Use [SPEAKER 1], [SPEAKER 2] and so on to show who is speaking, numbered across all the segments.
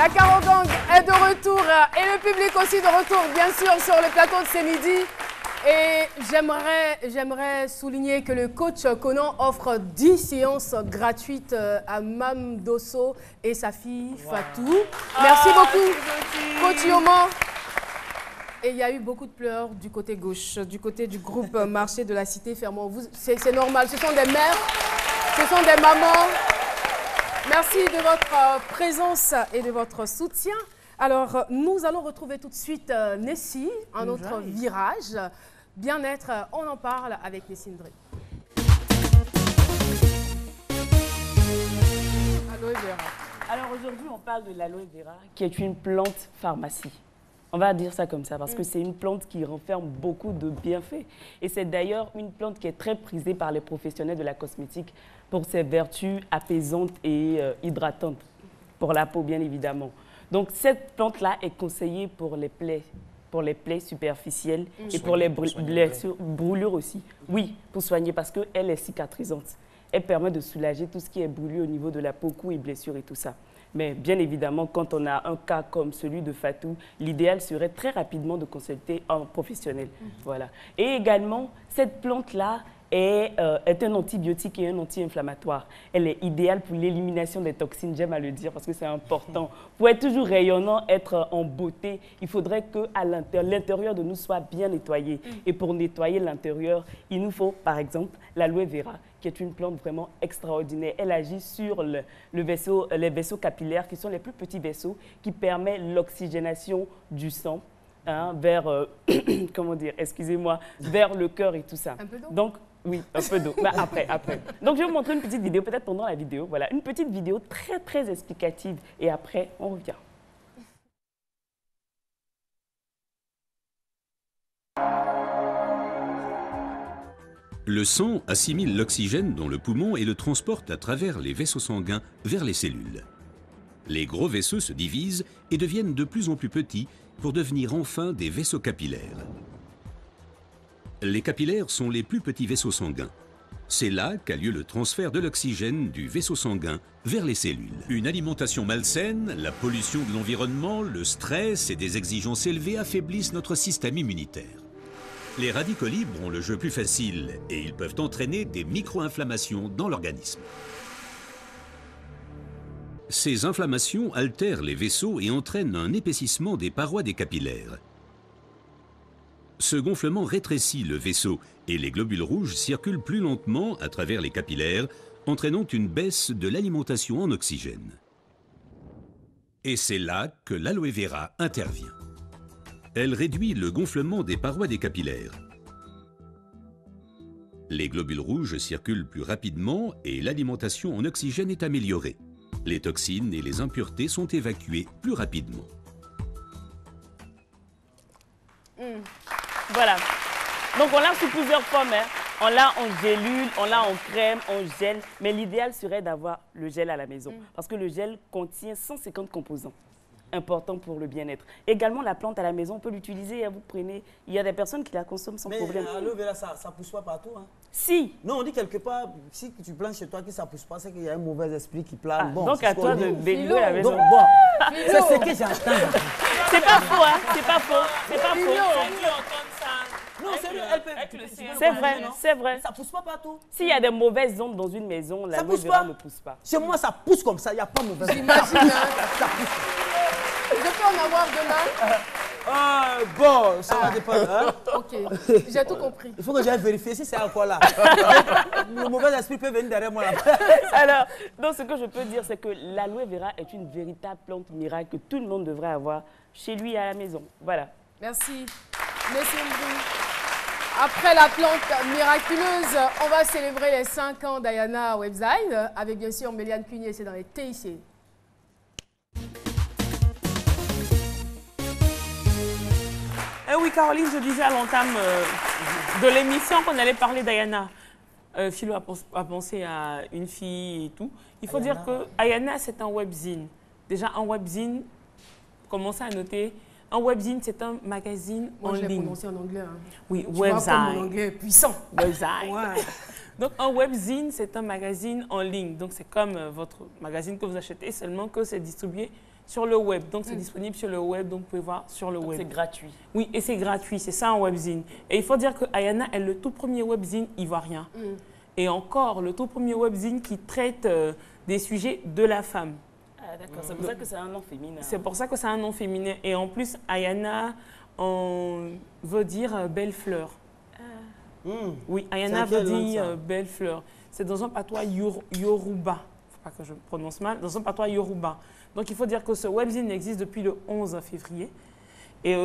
[SPEAKER 1] La Carogang est de retour et le public aussi de retour, bien sûr, sur le plateau de ce midi. Et j'aimerais souligner que le coach Conan offre 10 séances gratuites à Mam Dosso et sa fille Fatou. Merci beaucoup, coach Yoman. Et il y a eu beaucoup de pleurs du côté gauche, du côté du groupe Marché de la Cité Fermont. C'est normal, ce sont des mères, ce sont des mamans. Merci de votre présence et de votre soutien. Alors, nous allons retrouver tout de suite Nessie, un autre virage. Bien-être, on en parle avec Nessie Ndri. Aloe vera.
[SPEAKER 2] Alors aujourd'hui, on parle de l'aloe vera, qui est une plante pharmacie. On va dire ça comme ça, parce que c'est une plante qui renferme beaucoup de bienfaits. Et c'est d'ailleurs une plante qui est très prisée par les professionnels de la cosmétique pour ses vertus apaisantes et hydratantes, pour la peau bien évidemment. Donc cette plante-là est conseillée pour les plaies superficielles et pour les brûlures aussi. Oui, pour soigner, parce qu'elle est cicatrisante. Elle permet de soulager tout ce qui est brûlure au niveau de la peau, coups et blessures et tout ça. Mais bien évidemment, quand on a un cas comme celui de Fatou, l'idéal serait très rapidement de consulter un professionnel. Voilà. Et également, cette plante-là est un antibiotique et un anti-inflammatoire. Elle est idéale pour l'élimination des toxines, j'aime à le dire parce que c'est important. Pour être toujours rayonnant, être en beauté, il faudrait que l'intérieur de nous soit bien nettoyé. Et pour nettoyer l'intérieur, il nous faut par exemple l'aloe vera, qui est une plante vraiment extraordinaire. Elle agit sur les vaisseaux capillaires, qui sont les plus petits vaisseaux, qui permettent l'oxygénation du sang vers, comment dire, excusez-moi, vers le cœur et tout ça.
[SPEAKER 1] Un peu d'eau?
[SPEAKER 2] Donc, oui, un peu d'eau, mais après. Donc, je vais vous montrer une petite vidéo, peut-être pendant la vidéo. Voilà, une petite vidéo très, très explicative. Et après, on revient.
[SPEAKER 3] Le sang assimile l'oxygène dans le poumon et le transporte à travers les vaisseaux sanguins vers les cellules. Les gros vaisseaux se divisent et deviennent de plus en plus petits pour devenir enfin des vaisseaux capillaires. Les capillaires sont les plus petits vaisseaux sanguins. C'est là qu'a lieu le transfert de l'oxygène du vaisseau sanguin vers les cellules. Une alimentation malsaine, la pollution de l'environnement, le stress et des exigences élevées affaiblissent notre système immunitaire. Les radicaux libres ont le jeu plus facile et ils peuvent entraîner des micro-inflammations dans l'organisme. Ces inflammations altèrent les vaisseaux et entraînent un épaississement des parois des capillaires. Ce gonflement rétrécit le vaisseau et les globules rouges circulent plus lentement à travers les capillaires, entraînant une baisse de l'alimentation en oxygène. Et c'est là que l'aloe vera intervient. Elle réduit le gonflement des parois des capillaires. Les globules rouges circulent plus rapidement et l'alimentation en oxygène est améliorée. Les toxines et les impuretés sont évacuées plus rapidement.
[SPEAKER 2] Voilà. Donc on l'a sous plusieurs formes. On l'a en gélule, on l'a en crème, en gel. Mais l'idéal serait d'avoir le gel à la maison. Parce que le gel contient 150 composants. Important pour le bien-être. Également, la plante à la maison, on peut l'utiliser. Vous prenez. Il y a des personnes qui la consomment sans problème.
[SPEAKER 4] Mais l'aloe vera, ça ne pousse pas partout. Hein.
[SPEAKER 2] Si.
[SPEAKER 4] Non, on dit quelque part, si tu plantes chez toi que ça ne pousse pas, c'est qu'il y a un mauvais esprit qui plane. Bon,
[SPEAKER 2] donc à toi de délivrer la maison.
[SPEAKER 4] Donc, bon, c'est ce que j'entends.
[SPEAKER 2] C'est pas faux, hein. C'est pas faux. C'est pas faux.
[SPEAKER 4] Non, sérieux, elle peut.
[SPEAKER 2] C'est vrai, c'est vrai.
[SPEAKER 4] Ça ne pousse pas partout.
[SPEAKER 2] S'il y a des mauvaises ondes dans une maison, l'aloe vera ne pousse pas.
[SPEAKER 4] Chez moi, ça pousse comme ça, il n'y a pas de mauvaise onde.
[SPEAKER 1] J'imagine.
[SPEAKER 4] Ça pousse.
[SPEAKER 1] Je peux en avoir demain?
[SPEAKER 4] Bon, ça va dépendre. Hein?
[SPEAKER 1] Ok, j'ai tout compris.
[SPEAKER 4] Il faut que j'aille vérifier si c'est encore là. Le mauvais esprit peut venir derrière moi là.
[SPEAKER 2] Alors, donc ce que je peux dire, c'est que l'aloe vera est une véritable plante miracle que tout le monde devrait avoir chez lui à la maison. Voilà.
[SPEAKER 1] Merci. Nessie Ndri. Après la plante miraculeuse, on va célébrer les 5 ans d'Ayana Webzine avec bien sûr Méliane Cugnier, c'est dans les TIC.
[SPEAKER 5] Eh oui, Caroline, je disais à l'entame de l'émission qu'on allait parler d'Ayana. Philo a pensé à une fille et tout. Il faut dire que Ayana, c'est un webzine. Déjà, un webzine, commencez à noter, un webzine, c'est un magazine en ligne. Moi, je l'ai prononcé
[SPEAKER 1] en anglais. Hein.
[SPEAKER 5] Oui,
[SPEAKER 1] tu webzine. Vois comme mon anglais est puissant.
[SPEAKER 5] Webzine. Ouais. Donc, un webzine, c'est un magazine en ligne. Donc, c'est comme votre magazine que vous achetez, seulement que c'est distribué sur le web. Donc, c'est disponible sur le web, donc vous pouvez voir sur le web.
[SPEAKER 2] C'est gratuit.
[SPEAKER 5] Oui, et c'est gratuit, c'est ça un webzine. Et il faut dire que Ayana est le tout premier webzine ivoirien. Et encore, le tout premier webzine qui traite des sujets de la femme.
[SPEAKER 2] Ah, d'accord, c'est pour ça que c'est un nom féminin.
[SPEAKER 5] C'est pour ça que c'est un nom féminin. Et en plus, Ayana, on veut dire belle fleur. Oui, Ayana veut dire belle fleur. C'est dans un patois Yoruba. Faut pas que je prononce mal. Dans un patois Yoruba. Donc, il faut dire que ce webzine existe depuis le 11 février. Et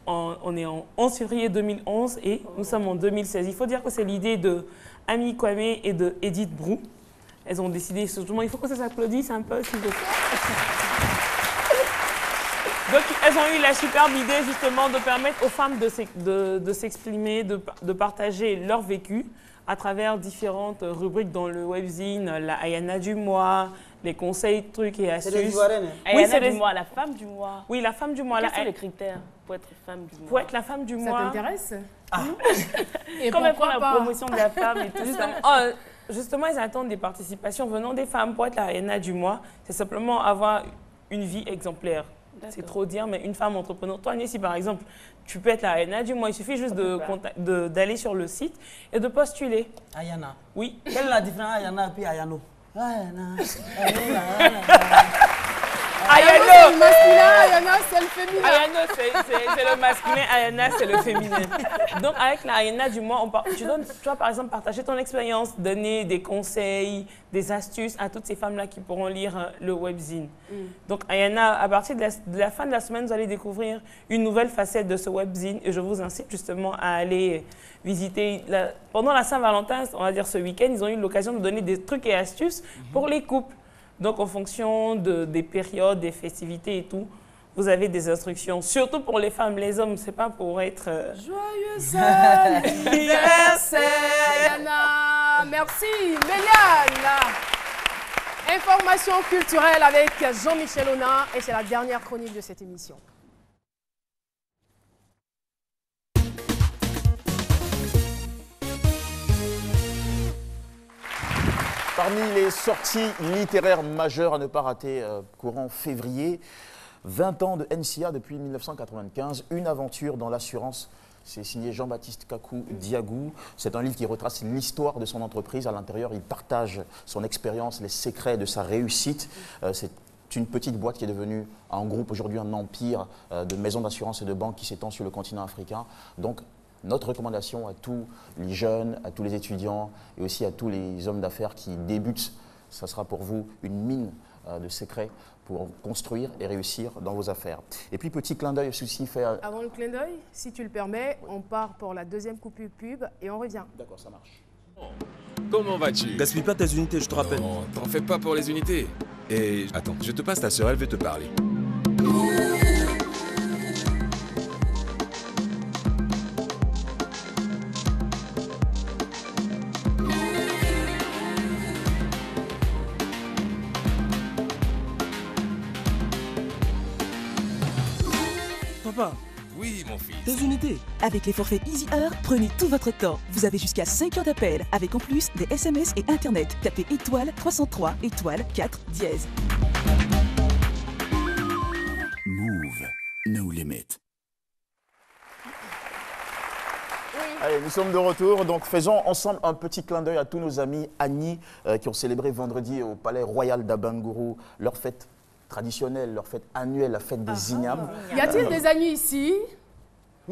[SPEAKER 5] on est en 11 février 2011 et nous sommes en 2016. Il faut dire que c'est l'idée de Ami Kwame et de Edith Brou. Elles ont décidé, surtout, il faut que ça s'applaudisse un peu, s'il vous plaît. Donc, elles ont eu la superbe idée, justement, de permettre aux femmes de s'exprimer, de partager leur vécu à travers différentes rubriques dans le webzine, la Ayana du mois, les conseils, trucs et astuces.
[SPEAKER 4] C'est des Ivoiriennes.
[SPEAKER 2] Oui, c'est du mois, la femme du mois.
[SPEAKER 5] Oui, la femme du mois.
[SPEAKER 2] Quels sont les critères pour être femme du mois?
[SPEAKER 5] Pour être la femme du mois.
[SPEAKER 1] Ça t'intéresse?
[SPEAKER 5] Et
[SPEAKER 2] quand même pour
[SPEAKER 5] pourquoi
[SPEAKER 2] la
[SPEAKER 5] pas
[SPEAKER 2] promotion de la femme et tout ça.
[SPEAKER 5] Justement, ils attendent des participations venant des femmes pour être la Ayana du mois. C'est simplement avoir une vie exemplaire. C'est trop dire, mais une femme entrepreneur. Toi, Nessie, par exemple, tu peux être la Ayana du mois. Il suffit juste d'aller sur le site et de postuler.
[SPEAKER 4] Ayana.
[SPEAKER 5] Oui.
[SPEAKER 4] Quelle est la différence Ayana et puis Ayano? Ayana.
[SPEAKER 1] Ayano, c'est le masculin, Ayana, c'est le féminin.
[SPEAKER 5] Ayano, c'est le masculin, Ayana, c'est le féminin. Donc, avec la Ayana du mois, tu vas par exemple partager ton expérience, donner des conseils, des astuces à toutes ces femmes-là qui pourront lire le webzine. Donc, Ayana, à partir de la fin de la semaine, vous allez découvrir une nouvelle facette de ce webzine et je vous incite justement à aller visiter. Pendant la Saint-Valentin, on va dire ce week-end, ils ont eu l'occasion de donner des trucs et astuces pour les couples. Donc, en fonction des périodes, des festivités et tout, vous avez des instructions. Surtout pour les femmes, les hommes, c'est pas pour être...
[SPEAKER 1] Joyeux anniversaire, Ayana. Merci, Méliane. Information culturelle avec Jean-Michel Ona et c'est la dernière chronique de cette émission.
[SPEAKER 6] Parmi les sorties littéraires majeures à ne pas rater courant février, 20 ans de NCA depuis 1995, une aventure dans l'assurance. C'est signé Jean-Baptiste Kakou Diagou. C'est un livre qui retrace l'histoire de son entreprise. À l'intérieur, il partage son expérience, les secrets de sa réussite. C'est une petite boîte qui est devenue un groupe, aujourd'hui un empire de maisons d'assurance et de banques qui s'étend sur le continent africain. Donc, notre recommandation à tous les jeunes, à tous les étudiants et aussi à tous les hommes d'affaires qui débutent, ça sera pour vous une mine de secrets pour construire et réussir dans vos affaires. Et puis, petit clin d'œil aussi fait...
[SPEAKER 1] Avant le clin d'œil, si tu le permets, on part pour la deuxième coupure pub et on revient.
[SPEAKER 6] D'accord, ça marche.
[SPEAKER 7] Comment vas-tu?
[SPEAKER 8] Gaspille pas tes unités, je te rappelle.
[SPEAKER 7] Oh, t'en fais pas pour les unités. Et attends, je te passe ta sœur, elle veut te parler.
[SPEAKER 8] Papa,
[SPEAKER 7] Oui, mon fils.
[SPEAKER 8] tes unités.
[SPEAKER 9] Avec les forfaits Easy Heure, prenez tout votre temps. Vous avez jusqu'à 5 heures d'appel, avec en plus des SMS et Internet. Tapez étoile 303 étoile 4 dièse.
[SPEAKER 10] Move, no limit.
[SPEAKER 6] Allez, nous sommes de retour, donc faisons ensemble un petit clin d'œil à tous nos amis Agni qui ont célébré vendredi au Palais Royal d'Abangourou leur fête traditionnelle, leur fête annuelle, la fête des ignames.
[SPEAKER 1] Y a-t-il des amis ici? Tu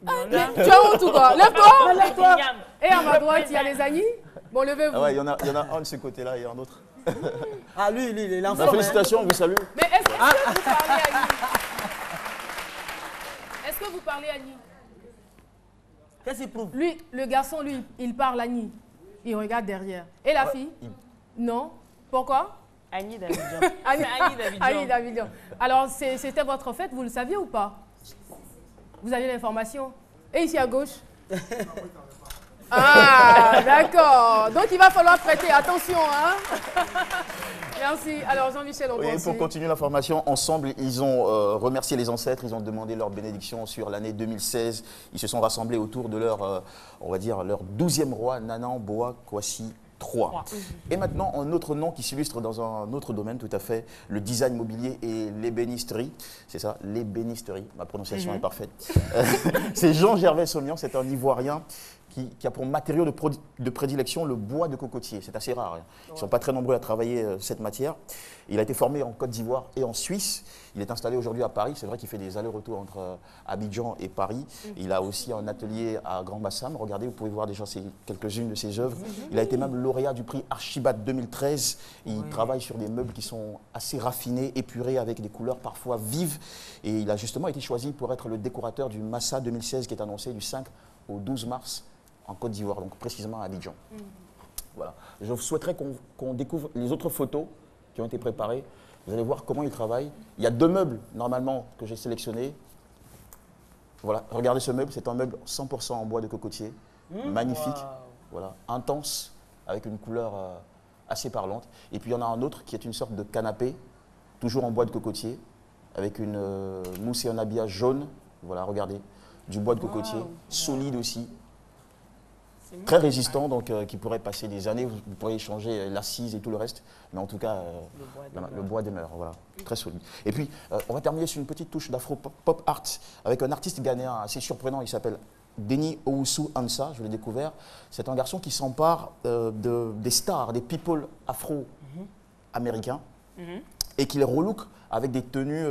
[SPEAKER 1] as honte ou quoi? Lève-toi, lève-toi. Et à ma droite, il y a des amis? Bon, levez-vous.
[SPEAKER 6] Ah ouais, il y en a un de ce côté-là et un autre.
[SPEAKER 4] Ah, lui, il est l'enfant.
[SPEAKER 6] Bah, félicitations, vous salue.
[SPEAKER 1] Mais est-ce que vous parlez Annie? Est-ce que vous parlez Annie?
[SPEAKER 4] Qu'est-ce qu'il prouve?
[SPEAKER 1] Lui, le garçon, lui, il parle Annie. Il regarde derrière. Et la fille? Non. Pourquoi?
[SPEAKER 2] Annie Davidjan.
[SPEAKER 1] Annie
[SPEAKER 2] Annie Davidjan.
[SPEAKER 1] Annie Davidjan. Alors, c'était votre fête, vous le saviez ou pas? Vous avez l'information? Et ici à gauche? Ah, d'accord. Donc, il va falloir prêter attention, hein? Merci. Alors, Jean-Michel, on
[SPEAKER 6] Oui,
[SPEAKER 1] continue.
[SPEAKER 6] pour continuer l'information, ensemble, ils ont remercié les ancêtres, ils ont demandé leur bénédiction sur l'année 2016. Ils se sont rassemblés autour de leur, on va dire, leur 12e roi, Nanan Boa Kwasi 3. Et maintenant, un autre nom qui s'illustre dans un autre domaine tout à fait, le design mobilier et l'ébénisterie. C'est ça, l'ébénisterie, ma prononciation est parfaite. C'est Jean-Gervais Sommian, c'est un Ivoirien qui a pour matériau de prédilection le bois de cocotier. C'est assez rare. Hein. Ils ne sont pas très nombreux à travailler cette matière. Il a été formé en Côte d'Ivoire et en Suisse. Il est installé aujourd'hui à Paris. C'est vrai qu'il fait des allers-retours entre Abidjan et Paris. Il a aussi un atelier à Grand Bassam. Regardez, vous pouvez voir déjà quelques-unes de ses œuvres. Il a été même lauréat du prix Archibald 2013. Il travaille sur des meubles qui sont assez raffinés, épurés, avec des couleurs parfois vives. Et il a justement été choisi pour être le décorateur du Massa 2016 qui est annoncé du 5 au 12 mars en Côte d'Ivoire, donc précisément à Abidjan. Voilà. Je souhaiterais qu'on découvre les autres photos qui ont été préparées. Vous allez voir comment il travaille. Il y a 2 meubles, normalement, que j'ai sélectionnés. Voilà, regardez ce meuble, c'est un meuble 100% en bois de cocotier. Magnifique, voilà, intense, avec une couleur assez parlante. Et puis il y en a un autre qui est une sorte de canapé, toujours en bois de cocotier, avec une mousse et un habillage jaune. Voilà, regardez, du bois de cocotier, solide aussi. Très résistant, donc qui pourrait passer des années. Vous pourriez changer l'assise et tout le reste. Mais en tout cas, le bois demeure. Voilà, très solide. Et puis, on va terminer sur une petite touche d'afro-pop art avec un artiste ghanéen assez surprenant. Il s'appelle Denis Owusu Ansa, je l'ai découvert. C'est un garçon qui s'empare des stars, des people afro-américains et qui les relook avec des tenues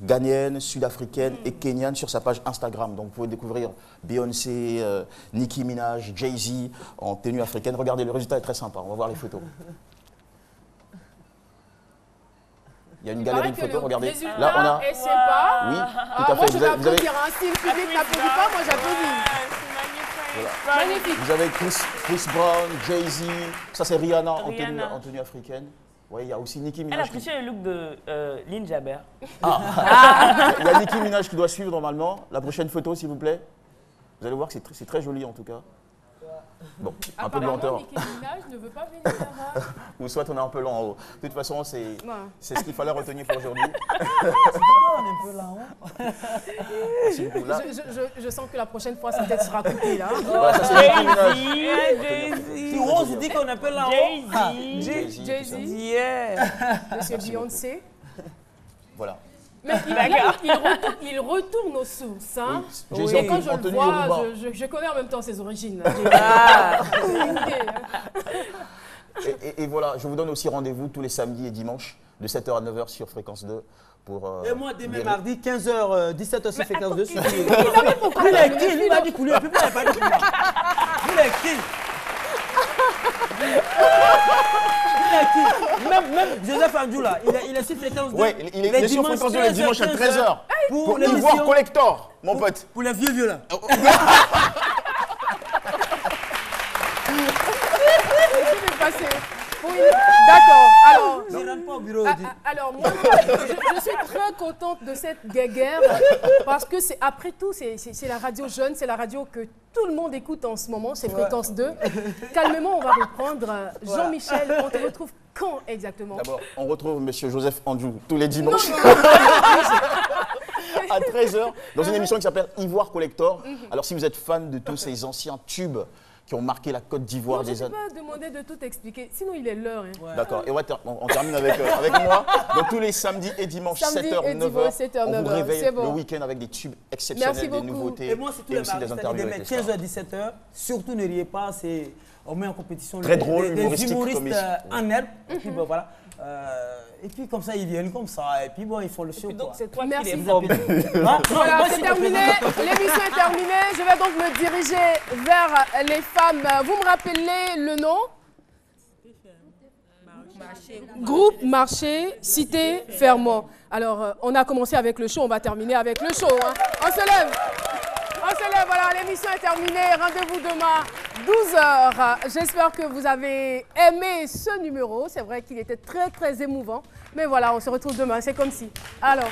[SPEAKER 6] ghanéennes, sud-africaines et kenyanes sur sa page Instagram. Donc vous pouvez découvrir Beyoncé, Nicki Minaj, Jay-Z en tenue africaine. Regardez, le résultat est très sympa. On va voir les photos. Il y a une galerie de photos, regardez.
[SPEAKER 1] Là, on a... est sympa.
[SPEAKER 6] Oui, tout à
[SPEAKER 1] moi,
[SPEAKER 6] fait.
[SPEAKER 1] je vais applaudir. Un style public n'applaudit pas, moi j'applaudis.
[SPEAKER 6] Voilà.
[SPEAKER 1] Magnifique.
[SPEAKER 6] Vous avez Chris Brown, Jay-Z, ça c'est Rihanna en tenue africaine. Oui, il y a aussi Nicki Minaj.
[SPEAKER 2] Elle a triché le look de Lynn Jaber.
[SPEAKER 6] Il y a Nicki Minaj qui doit suivre normalement. La prochaine photo, s'il vous plaît. Vous allez voir que c'est très joli en tout cas. Bon, un peu de lenteur.
[SPEAKER 1] Nicki Minaj ne veut pas venir.
[SPEAKER 6] Ou soit on est un peu lent en haut. De toute façon, c'est ce qu'il fallait retenir pour aujourd'hui.
[SPEAKER 4] On est un peu là.
[SPEAKER 1] Je sens que la prochaine fois, sa tête sera coupée là.
[SPEAKER 6] Voilà, ça c'est Nicki Minaj.
[SPEAKER 4] Si Rose dit qu'on est un peu là haut.
[SPEAKER 1] Jay-Z. Monsieur Beyoncé.
[SPEAKER 6] Voilà.
[SPEAKER 1] Mais il retourne aux sources. Hein.
[SPEAKER 6] Oui.
[SPEAKER 1] Et quand je le vois, je connais en même temps ses origines.
[SPEAKER 6] Et voilà, je vous donne aussi rendez-vous tous les samedis et dimanches de 7h à 9h sur Fréquence 2.
[SPEAKER 4] Et moi, demain mardi, 15h, 17h sur Fréquence 2.
[SPEAKER 1] Il est qui?
[SPEAKER 4] Il m'a dit couler, il ne peut pas dire couler. Il est qui? Même Joseph Andjou là, il est sur Fréquence 2.
[SPEAKER 6] Oui, il est sur Fréquence 2 les dimanches à 13h. Pour Ivoire Collector, mon pote.
[SPEAKER 4] Pour les vieux là.
[SPEAKER 1] Oui, d'accord. Alors,
[SPEAKER 4] je ne rentre pas au bureau.
[SPEAKER 1] Alors moi, je suis très contente de cette guéguerre parce que c'est après tout, c'est la radio jeune, c'est la radio que tout le monde écoute en ce moment, c'est Fréquence 2. Calmement, on va reprendre. Jean-Michel, on te retrouve quand exactement?
[SPEAKER 6] D'abord, on retrouve Monsieur Joseph Andjou tous les dimanches à 13h dans une émission qui s'appelle Ivoire Collector. Alors si vous êtes fan de tous ces anciens tubes qui ont marqué la Côte d'Ivoire des années.
[SPEAKER 1] Je ne peux pas demander de tout expliquer, sinon il est l'heure. Hein.
[SPEAKER 6] D'accord, et on termine avec moi. Donc tous les samedis et dimanches, 7h, 9h, on vous réveille le week-end avec des tubes exceptionnels, des nouveautés et aussi des interviews.
[SPEAKER 4] 15h, 17h, surtout ne riez pas, on met en compétition
[SPEAKER 6] très drôle,
[SPEAKER 4] des humoristes en herbe. Et puis bon, voilà. Et puis comme ça, ils viennent comme ça. Et puis bon, ils font le show.
[SPEAKER 2] Donc c'est toi
[SPEAKER 1] qui
[SPEAKER 2] les
[SPEAKER 1] Voilà, c'est terminé. L'émission est terminée. Je vais donc me diriger vers les femmes. Vous me rappelez le nom? Groupe Marché, Cité Fermont. Alors, on a commencé avec le show, on va terminer avec le show. Hein. On se lève. On se lève, voilà, l'émission est terminée. Rendez-vous demain, 12h. J'espère que vous avez aimé ce numéro. C'est vrai qu'il était très, très émouvant. Mais voilà, on se retrouve demain, c'est comme si. Alors...